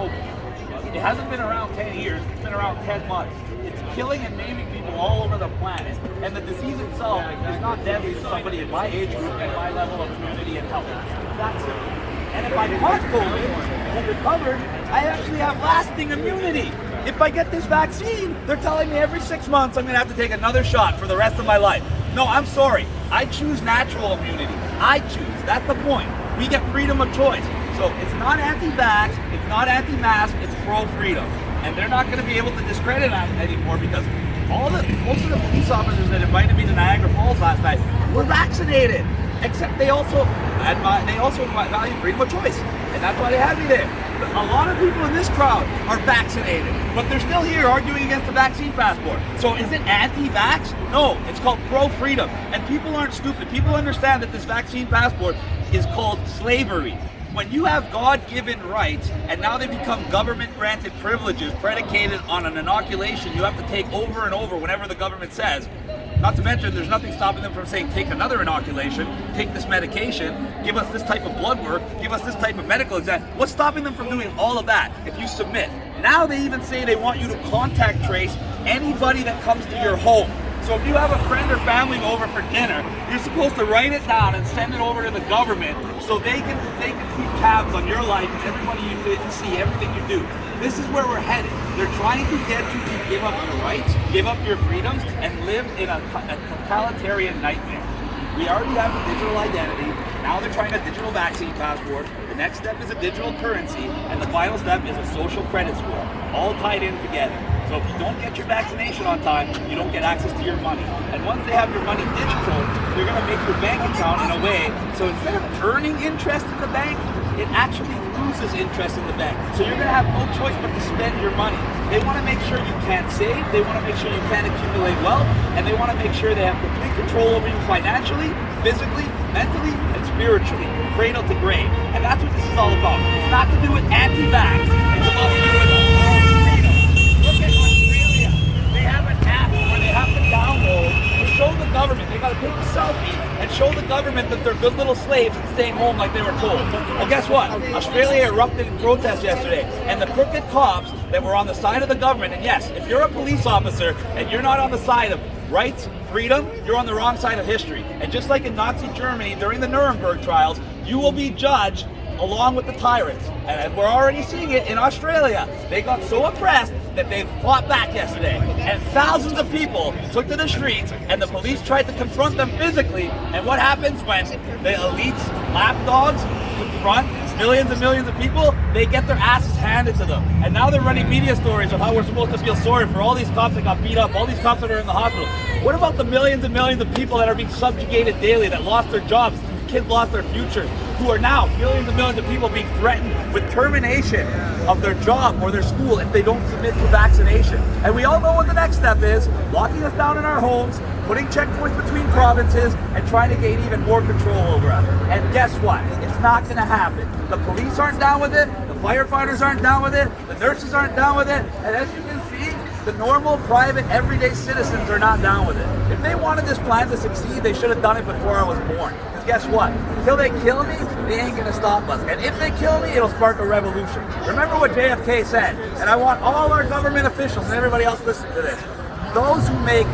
It hasn't been around 10 years, it's been around 10 months. It's killing and maiming people all over the planet. And the disease itself is not deadly to somebody in my age group and my level of immunity and health. That's it. And if I caught COVID and recovered, I actually have lasting immunity. If I get this vaccine, they're telling me every 6 months I'm gonna have to take another shot for the rest of my life. No, I'm sorry. I choose natural immunity. I choose. That's the point. We get freedom of choice. So it's not anti-vax, it's not anti-mask, it's pro-freedom. And they're not going to be able to discredit us anymore because most of the police officers that invited me to Niagara Falls last night were vaccinated. Except they also value freedom of choice. And that's why they had me there. But a lot of people in this crowd are vaccinated, but they're still here arguing against the vaccine passport. So is it anti-vax? No, it's called pro-freedom. And people aren't stupid. People understand that this vaccine passport is called slavery. When you have God-given rights and now they become government-granted privileges predicated on an inoculation you have to take over and over whenever the government says, not to mention there's nothing stopping them from saying take another inoculation, take this medication, give us this type of blood work, give us this type of medical exam. What's stopping them from doing all of that if you submit? Now they even say they want you to contact trace anybody that comes to your home. So if you have a friend or family over for dinner, you're supposed to write it down and send it over to the government so they can keep tabs on your life and everybody you see, everything you do. This is where we're headed. They're trying to get you to give up your rights, give up your freedoms, and live in a totalitarian nightmare. We already have a digital identity. Now they're trying a digital vaccine passport. The next step is a digital currency, and the final step is a social credit score, all tied in together. So if you don't get your vaccination on time, you don't get access to your money. And once they have your money digital, they're going to make your bank account in a way, so instead of earning interest in the bank, it actually loses interest in the bank. So you're going to have no choice but to spend your money. They want to make sure you can't save, they want to make sure you can't accumulate wealth, and they want to make sure they have complete control over you financially, physically, mentally, and spiritually, cradle to grave. And that's what this is all about. It's not to do with anti-vax, it's about to do with all freedom. Look at Australia. They have an app where they have to download to show the government. They got to take a selfie and show the government that they're good little slaves and staying home like they were told. Well, guess what? Australia erupted in protest yesterday, and the crooked cops that were on the side of the government, and yes, if you're a police officer and you're not on the side of rights, freedom, you're on the wrong side of history. And just like in Nazi Germany during the Nuremberg trials, you will be judged along with the tyrants. And we're already seeing it in Australia. They got so oppressed that they fought back yesterday. And thousands of people took to the streets and the police tried to confront them physically. And what happens when the elites, lapdogs, confront millions and millions of people? They get their asses handed to them. And now they're running media stories of how we're supposed to feel sorry for all these cops that got beat up, all these cops that are in the hospital. What about the millions and millions of people that are being subjugated daily, that lost their jobs, kids lost their futures, who are now millions and millions of people being threatened with termination of their job or their school if they don't submit to vaccination? And we all know what the next step is: locking us down in our homes, putting checkpoints between provinces, and trying to gain even more control over us. And guess what? It's not going to happen. The police aren't down with it, the firefighters aren't down with it, the nurses aren't down with it, and as you can see, the normal, private, everyday citizens are not down with it. If they wanted this plan to succeed, they should have done it before I was born. Because guess what? Until they kill me, they ain't gonna stop us. And if they kill me, it'll spark a revolution. Remember what JFK said, and I want all our government officials and everybody else listening to this. Those who make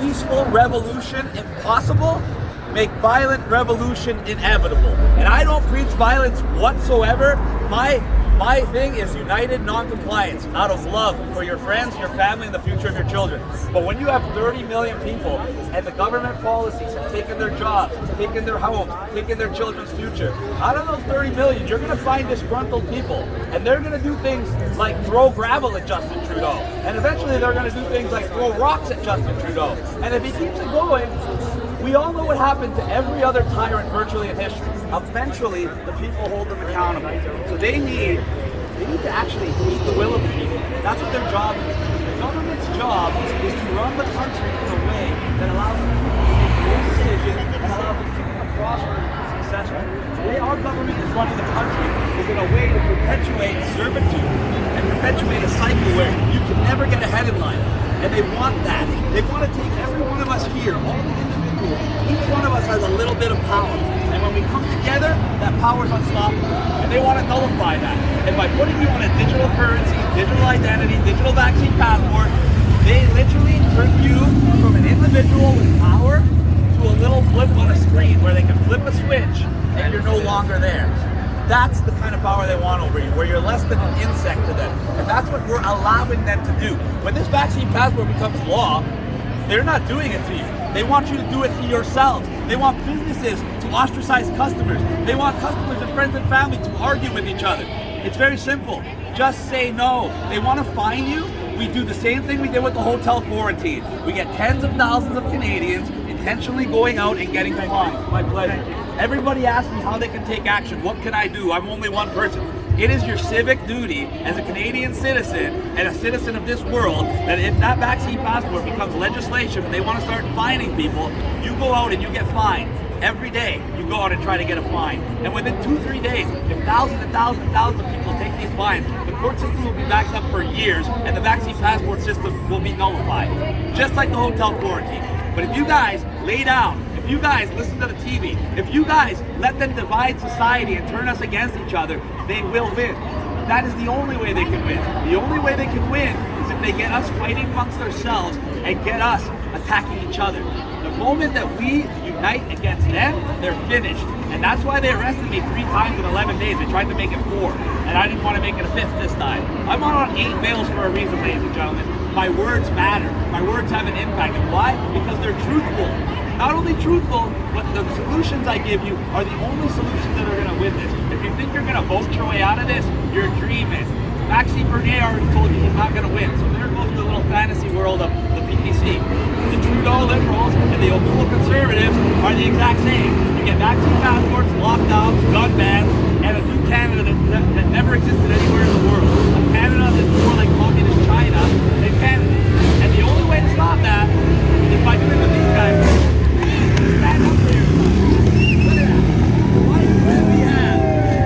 peaceful revolution impossible make violent revolution inevitable. And I don't preach violence whatsoever. My thing is united non-compliance, out of love for your friends, your family, and the future of your children. But when you have 30 million people and the government policies have taken their jobs, taken their homes, taken their children's future, out of those 30 million, you're going to find disgruntled people. And they're going to do things like throw gravel at Justin Trudeau. And eventually they're going to do things like throw rocks at Justin Trudeau. And if he keeps it going, we all know what happened to every other tyrant virtually in history. Eventually, the people hold them accountable. So they need to actually heed the will of the people. That's what their job is. The government's job is to run the country in a way that allows them to make their decisions and allows them to become prosperous and successful. The way our government is running the country is in a way to perpetuate servitude and perpetuate a cycle where you can never get ahead in life. And they want that. They want to take every one of us here, all the individuals. Each one of us has a little bit of power. And when we come together, that power is unstoppable. And they want to nullify that. And by putting you on a digital currency, digital identity, digital vaccine passport, they literally turn you from an individual with power to a little blip on a screen where they can flip a switch and you're no longer there. That's the kind of power they want over you, where you're less than an insect to them. And that's what we're allowing them to do. When this vaccine passport becomes law, they're not doing it to you. They want you to do it to yourselves. They want businesses to ostracize customers. They want customers and friends and family to argue with each other. It's very simple. Just say no. They want to fine you. We do the same thing we did with the hotel quarantine. We get tens of thousands of Canadians intentionally going out and getting fined. My pleasure. Everybody asks me how they can take action. What can I do? I'm only one person. It is your civic duty as a Canadian citizen and a citizen of this world that if that vaccine passport becomes legislation and they want to start fining people, you go out and you get fined. Every day you go out and try to get a fine. And within 2-3 days, if thousands and thousands and thousands of people take these fines, the court system will be backed up for years and the vaccine passport system will be nullified. Just like the hotel quarantine. But if you guys lay down, if you guys listen to the TV, if you guys let them divide society and turn us against each other, they will win. That is the only way they can win. The only way they can win is if they get us fighting amongst ourselves and get us attacking each other. The moment that we unite against them, they're finished. And that's why they arrested me 3 times in 11 days. They tried to make it 4. And I didn't want to make it a 5th this time. I'm on 8 bails for a reason, ladies and gentlemen. My words matter. My words have an impact. And why? Because they're truthful. Not only truthful, but the solutions I give you are the only solutions that are going to win this. If you think you're going to vote your way out of this, you're dreaming. Maxime Bernier already told you he's not going to win. So there goes the little fantasy world of the PPC. The Trudeau Liberals and the O'Toole Conservatives are the exact same. You get vaccine passports, lockdowns, gun bans, and a new Canada that never existed anywhere in the world. A Canada that's more like communist China than Canada. And the only way to stop that is by doing what these guys do. Stand up here. Look at that.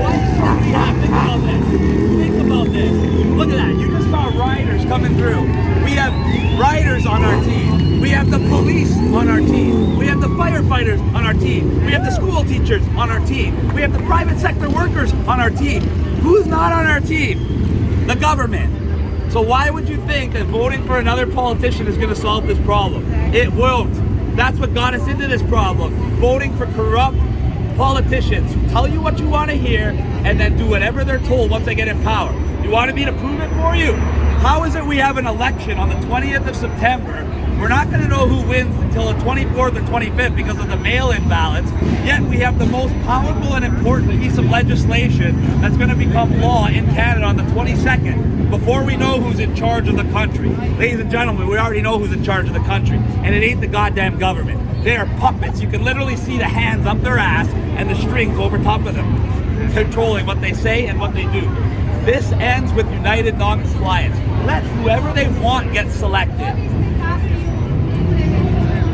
Why should we have? Think about this. Think about this. Look at that. You just saw riders coming through. We have riders on our team. We have the police on our team. We have the firefighters on our team. We have the school teachers on our team. We have the private sector workers on our team. Who's not on our team? The government. So why would you think that voting for another politician is going to solve this problem? It won't. That's what got us into this problem. Voting for corrupt politicians who tell you what you want to hear and then do whatever they're told once they get in power. You want me to prove it for you? How is it we have an election on the 20th of September? We're not going to know who wins until the 24th or 25th because of the mail-in ballots, yet we have the most powerful and important piece of legislation that's going to become law in Canada on the 22nd, before we know who's in charge of the country. Ladies and gentlemen, we already know who's in charge of the country, and it ain't the goddamn government. They are puppets. You can literally see the hands up their ass and the strings over top of them, controlling what they say and what they do. This ends with united non-compliance. Let whoever they want get selected.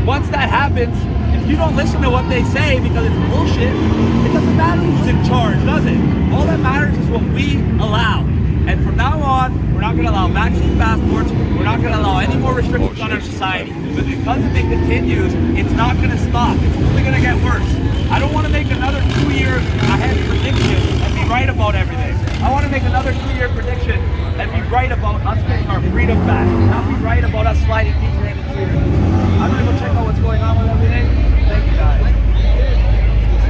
Once that happens, if you don't listen to what they say because it's bullshit, it doesn't matter who's in charge, does it? All that matters is what we allow. And from now on, we're not going to allow vaccine passports. We're not going to allow any more restrictions on our society. But because if it continues, it's not going to stop. It's only going to get worse. I don't want to make another 2-year ahead prediction and be right about everything. I want to make another 2-year prediction and be right about us getting our freedom back. Not be right about us sliding people in the theater. I'm going to go check out what's going on with everything. Thank you guys.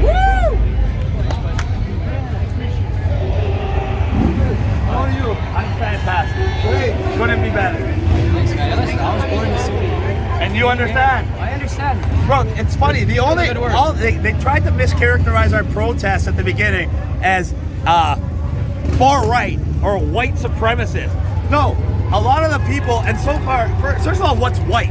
Woo! How are you? I'm fantastic. Great. Couldn't be better. Thanks, man. Listen, I was born in the city. And you understand? I understand. Bro, it's funny. The only they tried to mischaracterize our protests at the beginning as far right or white supremacists. No, a lot of the people, and so far, first of all, what's white?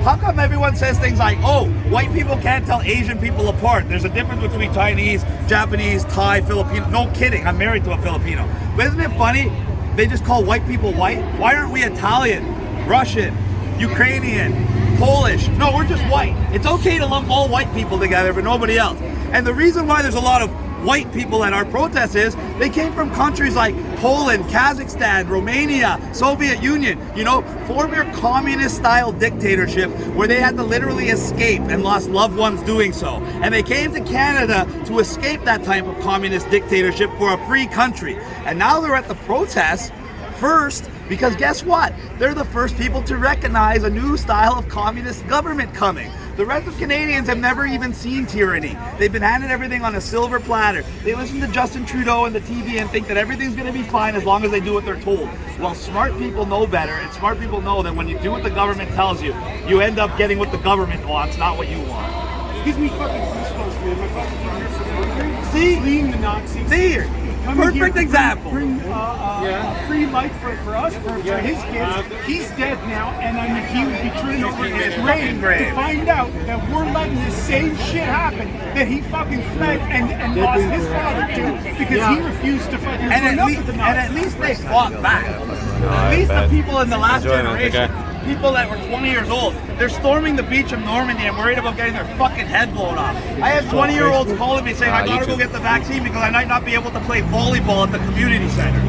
How come everyone says things like, oh, white people can't tell Asian people apart? There's a difference between Chinese, Japanese, Thai, Filipino. No kidding, I'm married to a Filipino. But isn't it funny? They just call white people white. Why aren't we Italian, Russian, Ukrainian, Polish? No, we're just white. It's okay to lump all white people together, but nobody else. And the reason why there's a lot of white people at our protest is, they came from countries like Poland, Kazakhstan, Romania, Soviet Union, you know, former communist-style dictatorship where they had to literally escape and lost loved ones doing so. And they came to Canada to escape that type of communist dictatorship for a free country. And now they're at the protests first, because guess what? They're the first people to recognize a new style of communist government coming. The rest of Canadians have never even seen tyranny. They've been handed everything on a silver platter. They listen to Justin Trudeau and the TV and think that everything's going to be fine as long as they do what they're told. Well, smart people know better, and smart people know that when you do what the government tells you, you end up getting what the government wants, not what you want. It gives me fucking goosebumps, man. My fucking See? fleeing the Nazis. See here. Coming here Perfect to example. Bring a free life for us, for his kids. He's dead now, and I mean, he would be turning over in his grave to find out that we're letting this same shit happen that he fucking fled and lost his father to because he refused to fucking join up with the Nazis. And at least they fought back. At least the people in the last generation, people that were 20 years old, they're storming the beach of Normandy and worried about getting their fucking head blown off. I have 20-year-olds calling me saying, I gotta go get the vaccine because I might not be able to play volleyball at the community center.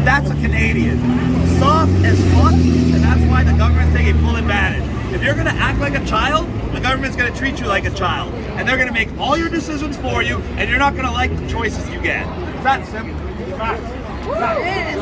That's a Canadian. Soft as fuck, and that's why the government's taking full advantage. If you're gonna act like a child, the government's gonna treat you like a child. And they're gonna make all your decisions for you, and you're not gonna like the choices you get. It's that simple. Facts. Facts.